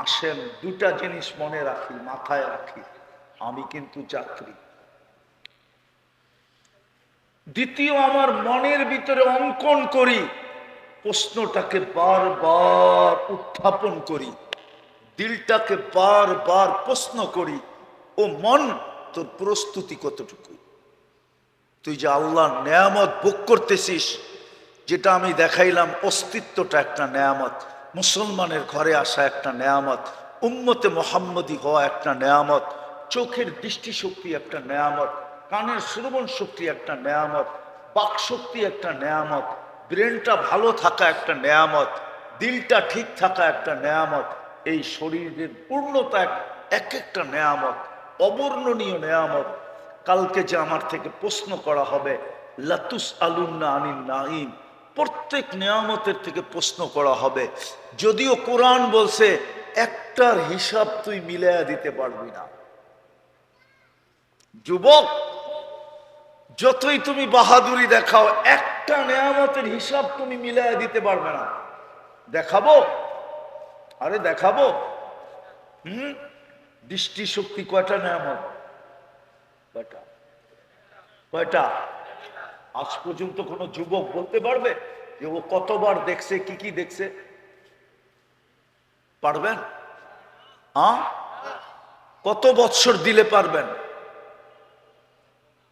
আসেন, দুটা জিনিস মনে রাখি, মাথায় রাখি, আমি কিন্তু যাত্রী। দ্বিতীয়, আমার মনের ভিতরে অঙ্কন করি, প্রশ্নটাকে বারবার উত্থাপন করি, দিলটাকে বারবার প্রশ্ন করি, ও মন, তোর প্রস্তুতি কতটুকু? তুই যে আল্লাহর নেয়ামত ভোগ করতেছিস, যেটা আমি দেখাইলাম, অস্তিত্বটা একটা নেয়ামত, মুসলমানের ঘরে আসা একটা নেয়ামত, উম্মতে মোহাম্মদী হওয়া একটা নেয়ামত, চোখের দৃষ্টিশক্তি একটা নেয়ামত, কানের শ্রবণ শক্তি একটা নেয়ামত, বাক শক্তি একটা নেয়ামত, ব্রেনটা ভালো থাকা একটা নেয়ামত, দিলটা ঠিক থাকা একটা নেয়ামত, এই শরীরের পূর্ণতা এক একটা নেয়ামত, অবর্ণনীয় নেয়ামত। কালকে যে আমার থেকে প্রশ্ন করা হবে, লাতুস আলুন্না আনিন নাঈম, প্রত্যেক নেয়ামতের থেকে প্রশ্ন করা হবে। যদিও কোরআন বলছে একটার হিসাব তুই মিলাইয়া দিতে পারবি না। যুবক, যতই তুমি বাহাদুরি দেখাও, একটা নেয়ামতের হিসাব তুমি মিলাইয়া দিতে পারবে না। দেখাবো? আরে দেখাবো। দৃষ্টিশক্তি কয়টা নেয়ামত? কয়টা? কয়টা? আজ পর্যন্ত কোন যুবক বলতে পারবে যে ও কতবার দেখছে, কি কি দেখছে? পারবেন? কত বৎসর দিলে পারবেন?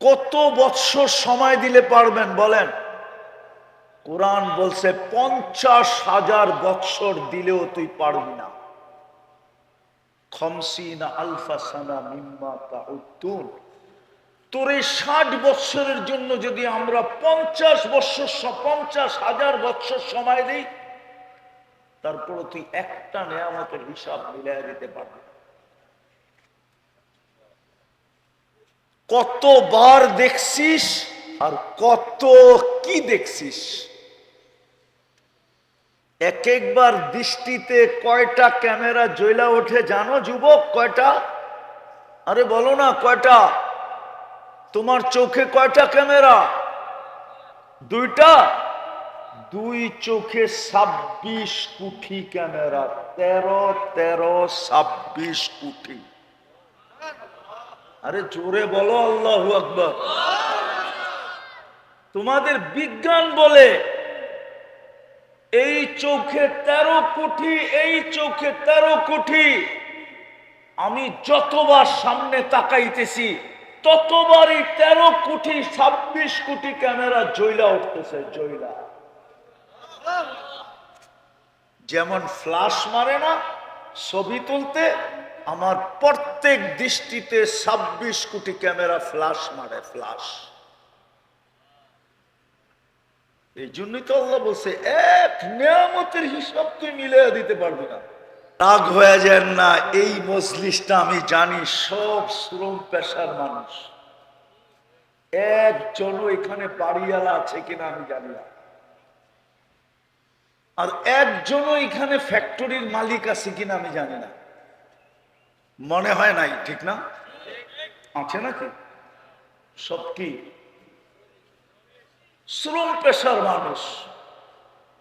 কত বৎসর সময় দিলে পারবেন বলেন? কোরআন বলছে 50,000 বৎসর দিলেও তুই পারবি না। খামসিনা আলফা সানা মিম্মা তাউদ্দুন। তোর এই 60 বৎসরের জন্য যদি আমরা 50,000 বৎসর সময় দিই, তারপরে তুই একটা নেয়ামতের হিসাব মিলাই দিতে পারবি। কতবার দেখছিস আর কত কি দেখছিস? এক একবার দৃষ্টিতে কয়টা ক্যামেরা জ্বলা ওঠে জানো যুবক? কয়টা? আরে বলো না, কয়টা? তোমার চোখে কয়টা ক্যামেরা? দুইটা? দুই চোখে 26 কোটি ক্যামেরা। 13 কোটি। আরে জোরে বলো আল্লাহু আকবার। তোমাদের বিজ্ঞান বলে এই চোখে 13 কোটি, এই চোখে 13 কোটি। আমি যতবার সামনে তাকাইতেছি ততবারই 13 কোটি 26 কোটি ক্যামেরা জ্বলা উঠতেছে, জ্বলা। যেমন ফ্লাশ মারে না ছবি তুলতে, আমার প্রত্যেক দৃষ্টিতে 26 কোটি ক্যামেরা ফ্লাশ মারে, ফ্লাশ। এই জন্যই তো আল্লাহ বলছে এক নিয়ামতের হিসাব তুই মিলিয়ে দিতে পারবি না। রাগ হয়ে যায় না, এই মজলিসটা আমি জানি সব শ্রম পেশার মানুষ, একজনও এখানে বাড়িওয়ালা আছে কিনা আমি জানি না, আর একজনও এখানে ফ্যাক্টরির মালিক আছে কিনা আমি জানি না। মনে হয় নাই, ঠিক না? আছে নাকি? সব কি শ্রম পেশার মানুষ।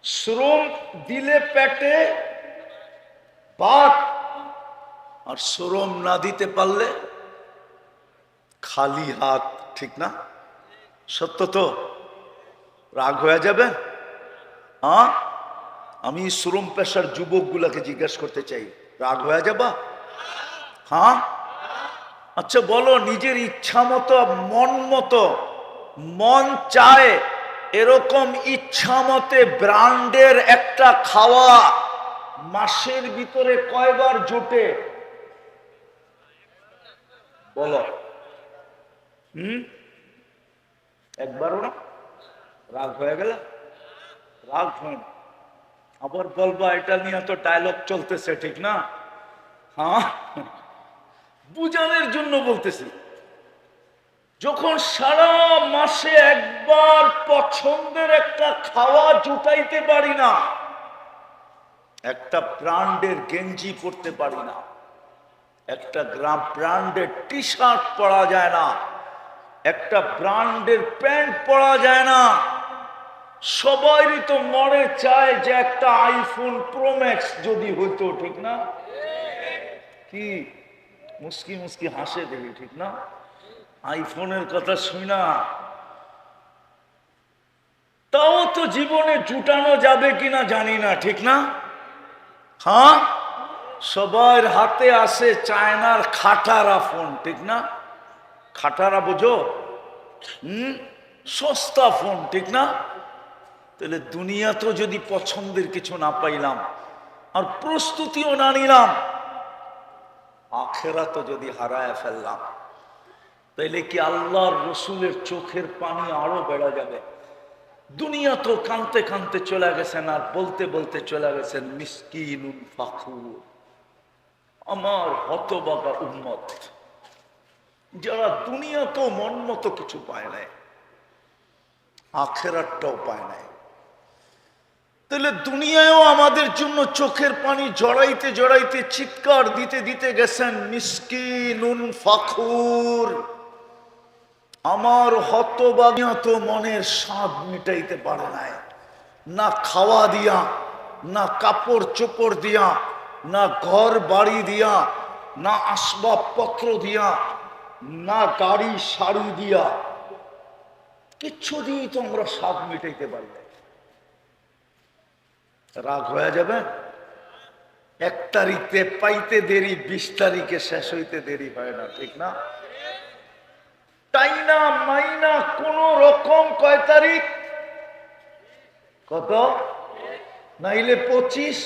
শ্রম দিলে পেটে ভাত, আর শ্রম না দিতে পারলে খালি হাত, ঠিক না? সত্য তো? রাগ হয়ে যাবে? আমি শ্রম পেশার যুবকগুলাকে জিজ্ঞাসা করতে চাই, রাগ হয়ে যাবা? আচ্ছা বলো, নিজের ইচ্ছা মতো, মন মতো, মন চায় এরকম ইচ্ছা মতে ব্র্যান্ডের একটা খাওয়া মাসের ভিতরে কয়বার জোটে? বলো। একবারও না? রাগ হয়ে গেল? রাগ হয় না। আবার বলবা এটা নিয়ে তো ডায়লগ চলতেছে, ঠিক না? বুঝানোর জন্য বলতেছি। যখন সারা মাসে একবার পছন্দের একটা খাওয়া জুটাইতে পারি না, একটা ব্র্যান্ডের গেঞ্জি পরতে পারি না, একটা ব্র্যান্ডের টি শার্ট পরা যায় না, একটা ব্র্যান্ডের প্যান্ট পরা যায় না, সবারই তো মনে চায় যে একটা আইফোন প্রো ম্যাক্স যদি হইতো, ঠিক না? কি মুস্কি মুস্কি হাসে দেখি, ঠিক না? আইফোনের কথা শুই না, তাও তো জীবনে জুটানো যাবে কিনা জানি না, ঠিক না? হ্যাঁ, সবার হাতে আছে চায়নার খাটারা ফোন, ঠিক না? খাটারা বোঝো? সস্তা ফোন, ঠিক না? তাহলে দুনিয়াতেও যদি পছন্দের কিছু না পাইলাম আর প্রস্তুতিও না নিলাম, আখেরাতও যদি হারায় ফেললাম, তাইলে কি আল্লাহর রসুলের চোখের পানি আরো বেড়ে যাবে? দুনিয়া তো কানতে কানতে চলে গেছেন আর বলতে বলতে চলে গেছেন মিসকিনুল ফাখুর, আমার হতভাগা উম্মত, যারা দুনিয়া তো মন মতো কিছু পায় নাই, আখেরাতটাও পায় নাই। তাহলে দুনিয়ায়ও আমাদের জন্য চোখের পানি জড়াইতে জড়াইতে চিৎকার দিতে দিতে গেছেন মিসকিনুন ফাখুর, আমার হতভাগা তো মনের স্বাদ মিটাইতে পারে নাই, না খাওয়া দিয়া, না কাপড় চোপড় দিয়া, না ঘর বাড়ি দিয়া, না আসবাবপত্র দিয়া, না গাড়ি শাড়ি দিয়া, কিচ্ছু দিয়েই তো আমরা স্বাদ মিটাইতে পারি না। রাগ হয়ে যাবে? 1 তারিখে পাইতে দেরি, 20 তারিখে শেষ হইতে দেরি হয় না, ঠিক না? টাইনা মাইনা কোন রকম কয় তারিখ, কত নাইলে 25,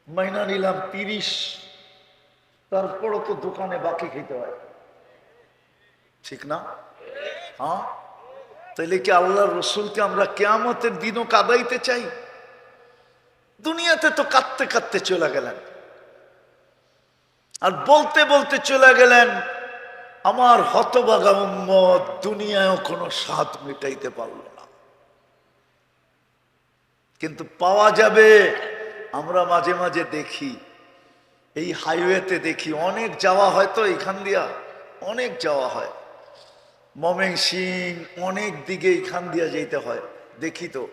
মাইনা নিলাম 30, তারপরও তো দোকানে বাকি খেতে হয়, ঠিক না? হ্যাঁ, তাইলে কি আল্লাহ রসুলকে আমরা কিয়ামতের দিনও কাঁদাইতে চাই? দুনিয়াতে তো কাঁদতে কাঁদতে চলে গেলেন আর বলতে বলতে চলে গেলেন আমার হতভাগা উম্মত দুনিয়ায়ও কোনো স্বাদ মিটাইতে পারল না, কিন্তু পাওয়া যাবে। আমরা মাঝে মাঝে দেখি, এই হাইওয়েতে দেখি, অনেক যাওয়া হয় তো এখান দিয়া, অনেক যাওয়া হয় ময়মনসিং, অনেক দিকে এখান দিয়া যেতে হয়, দেখি তো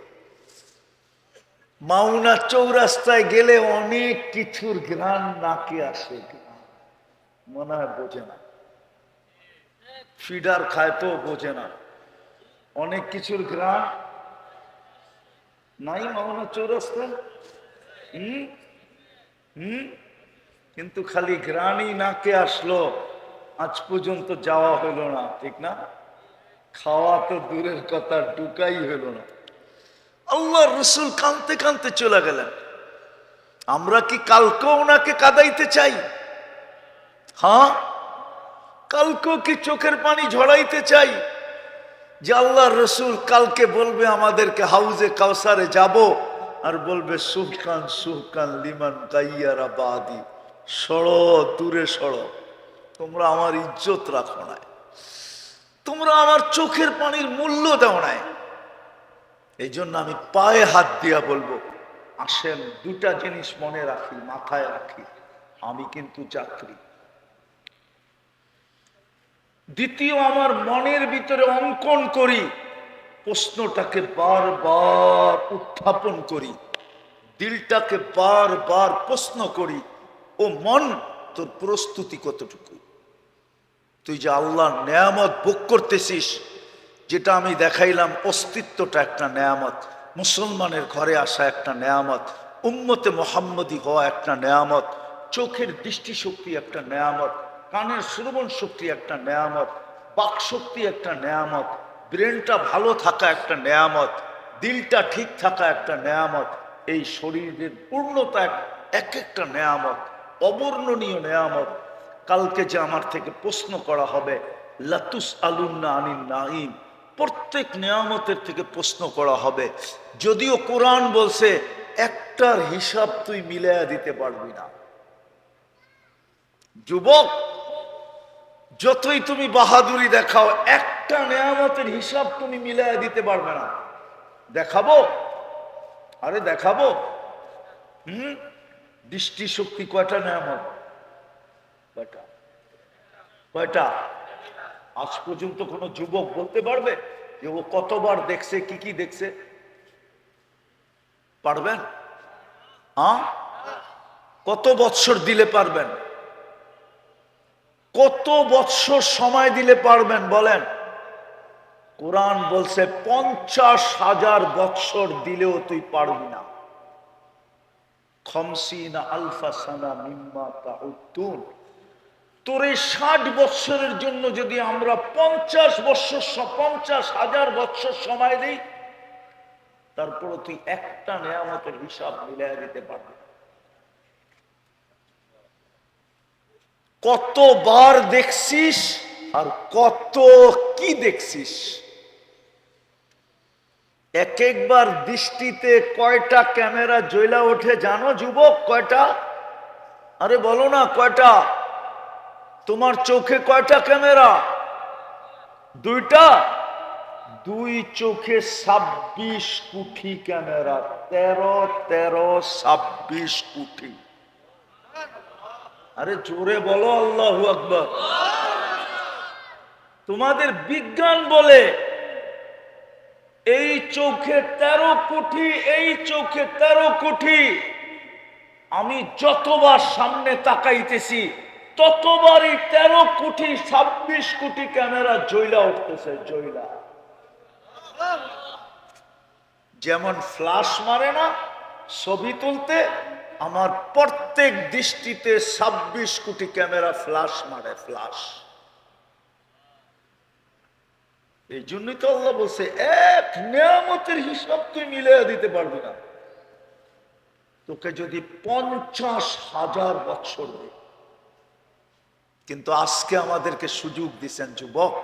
মাওনা চৌরাস্তায় গেলে অনেক কিছুর ঘ্রাণ নাকে আসে, মনে হয় বোঝে না, ফিডার খায় তো বোঝে না, অনেক কিছুর ঘ্রাণ নাই মাওনা চৌরাস্তায়। কিন্তু খালি ঘ্রাণই নাকে আসলো, আজ পর্যন্ত যাওয়া হলো না, ঠিক না? খাওয়া তো দূরের কথা, ঢুকাই হলো না। আল্লাহ রসুল কাঁদতে কাঁদতে চলে গেলেন, আমরা কি কালকেও ওনাকে কাঁদাইতে চাই? হ্যাঁ, কালকেও কি চোখের পানি ঝরাইতে চাই যে আল্লাহ রসুল কালকে বলবে আমাদেরকে হাউজে কাউসারে যাব আর বলবে সুহকান সুহকান লিমান গাইয়ারা বাদি, সড়ো দূরে সড়ো, তোমরা আমার ইজ্জত রাখো না, তোমরা আমার চোখের পানির মূল্য দাও নাই। এই জন্য আমি পায়ে হাত দিয়া বলবো, আসেন 2টা জিনিস মনে রাখি, মাথায় রাখি, আমি কিন্তু যাত্রী। দ্বিতীয়, আমার মনের ভিতরে অঙ্কন করি, প্রশ্নটাকে বারবার উত্থাপন করি, দিলটাকে বারবার প্রশ্ন করি, ও মন তোর প্রস্তুতি কতটুকু? তুই যে আল্লাহর নেয়ামত ভোগ করতেছিস, যেটা আমি দেখাইলাম, অস্তিত্বটা একটা নেয়ামত, মুসলমানের ঘরে আসা একটা নেয়ামত, উম্মতে মোহাম্মদী হওয়া একটা নেয়ামত, চোখের দৃষ্টিশক্তি একটা নেয়ামত, কানের শ্রবণ শক্তি একটা নেয়ামত, বাক শক্তি একটা নেয়ামত, ব্রেনটা ভালো থাকা একটা নেয়ামত, দিলটা ঠিক থাকা একটা নেয়ামত, এই শরীরের পূর্ণতা এক একটা নেয়ামত, অবর্ণনীয় নেয়ামত। কালকে যে আমার থেকে প্রশ্ন করা হবে, লাতুস আলুন্না আনিন নাঈম, প্রত্যেক নেয়ামতের থেকে প্রশ্ন করা হবে। যদিও কোরআন বলছে একটার হিসাব তুই মিলাইয়া দিতে পারবি না। যুবক, যতই তুমি বাহাদুরি দেখাও, একটা নেয়ামতের হিসাব তুমি মিলাইয়া দিতে পারবে না। দেখাবো, আরে দেখাবো। দৃষ্টিশক্তি কয়টা নেয়ামত? কয়টা? আজ পর্যন্ত কোন যুবক বলতে পারবে যে ও কতবার দেখছে, কি কি দেখছে? পারবেন? হ্যাঁ, কত বৎসর দিলে পারবেন? কত বৎসর সময় দিলে পারবেন বলেন? কোরআন বলছে 50,000 বৎসর দিলেও তুই পারবি না। 50 আলফা সানা মিম্মা তাউদ্দুন। তোর এই 60 বৎসরের জন্য যদি আমরা 50,000 বৎসর সময় দিই, তারপরে তুই একটা নেয়ামতের হিসাব মিলাই দিতে পারবি। কতবার দেখছিস আর কত কি দেখছিস? এক একবার দৃষ্টিতে কয়টা ক্যামেরা জ্বলা ওঠে জানো যুবক? কয়টা? আরে বলো না কয়টা? তোমার চোখে কয়টা ক্যামেরা? দুইটা? দুই চোখে 26 কোটি ক্যামেরা। 13 কোটি। আরে জোরে বলো আল্লাহু আকবার। তোমাদের বিজ্ঞান বলে এই চোখে 13 কোটি, এই চোখে 13 কোটি। আমি যতবার সামনে তাকাইতেছি ততবারই 13 কোটি 26 কোটি ক্যামেরা জ্বলা উঠতেছে, জ্বলা। যেমন ফ্ল্যাশ মারে না ছবি তুলতে, আমার প্রত্যেক দৃষ্টিতে 26 কোটি ক্যামেরা ফ্ল্যাশ মারে, ফ্ল্যাশ। এই জন্যই তো আল্লাহ বলছে এক নিয়ামতের হিসাব তুই মিলিয়ে দিতে পারবি না। তোকে যদি 50,000 বৎসর দেয়। কিন্তু আজকে আমাদেরকে সুযোগ দিচ্ছেন যুবক,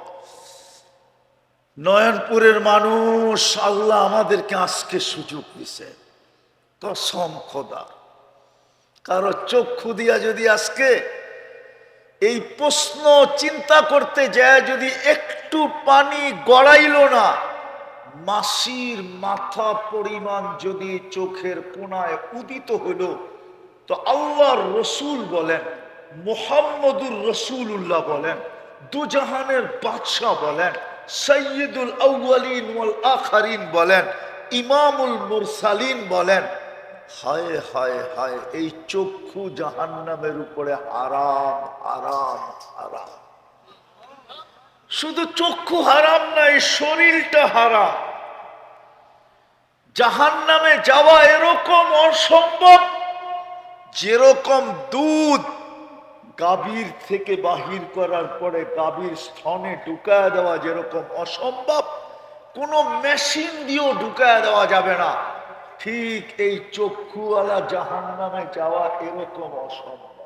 নয়নপুরের মানুষ, আল্লাহ আমাদেরকে আজকে সুযোগ দিছে। কসম খোদা, কারো চক্ষু দিয়া যদি আজকে এই প্রশ্ন চিন্তা করতে যায়, যদি একটু পানি গড়াইল না, মাসির মাথা পরিমাণ যদি চোখের কোনায় উদিত হইল, তো আল্লাহর রসুল বলেন, মুহাম্মদুর রসুল্লাহ বলেন, দুজাহানের বাদশাহ বলেন, সৈয়দুল আউয়ালিন ওয়াল আখিরিন বলেন, ইমামুল মুরসালিন বলেন, হায় হায় হায়, এই চক্ষু জাহান্নামের উপরে হারাম, হারাম, হারাম। শুধু চক্ষু হারাম না, এই শরীরটা হারাম। জাহান্নামে যাওয়া এরকম অসম্ভব, যেরকম দুধ গাভীর থেকে বাহির করার পরে গাভীর স্তনে ঢুকায় দেওয়া যেরকম অসম্ভব, কোন মেশিন দিয়েও ঢুকায় দেওয়া যাবে না, ঠিক এই চক্ষুওয়ালা জাহান্নামে যাওয়া এরকম অসম্ভব।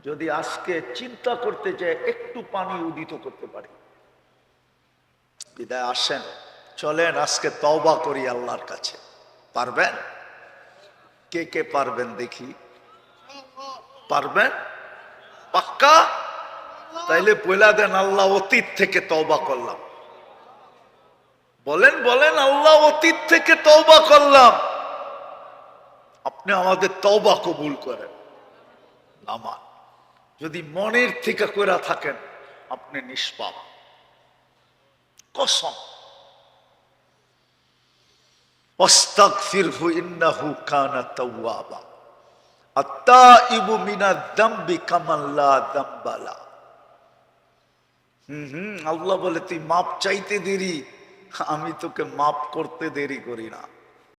যদি আজকে চিন্তা করতে চাই, একটু পানি উদিত করতে পারি। বিদায় আসেন, চলেন আজকে তওবা করি আল্লাহর কাছে। পারবেন? কে কে পারবেন দেখি? পারবেন? পাক্কা? তাইলে বলে দেন, আল্লাহ অতীত থেকে তওবা করলাম। বলেন বলেন, আল্লাহ অতীত থেকে তওবা করলাম। আপনি আমাদের তওবা কবুল করেন। আমার যদি মনের থেকে কইরা থাকেন, আপনি নিষ্পাপ, কসম। আস্তাগফিরহু ইন্নাহু কানা তাওয়াবা। আত্তাইবু মিনাজ যামবি কামান লা যামবা লা। আল্লাহ বলে, তুই মাপ চাইতে দেরি, আমি তোকে মাপ করতে দেরি করি না।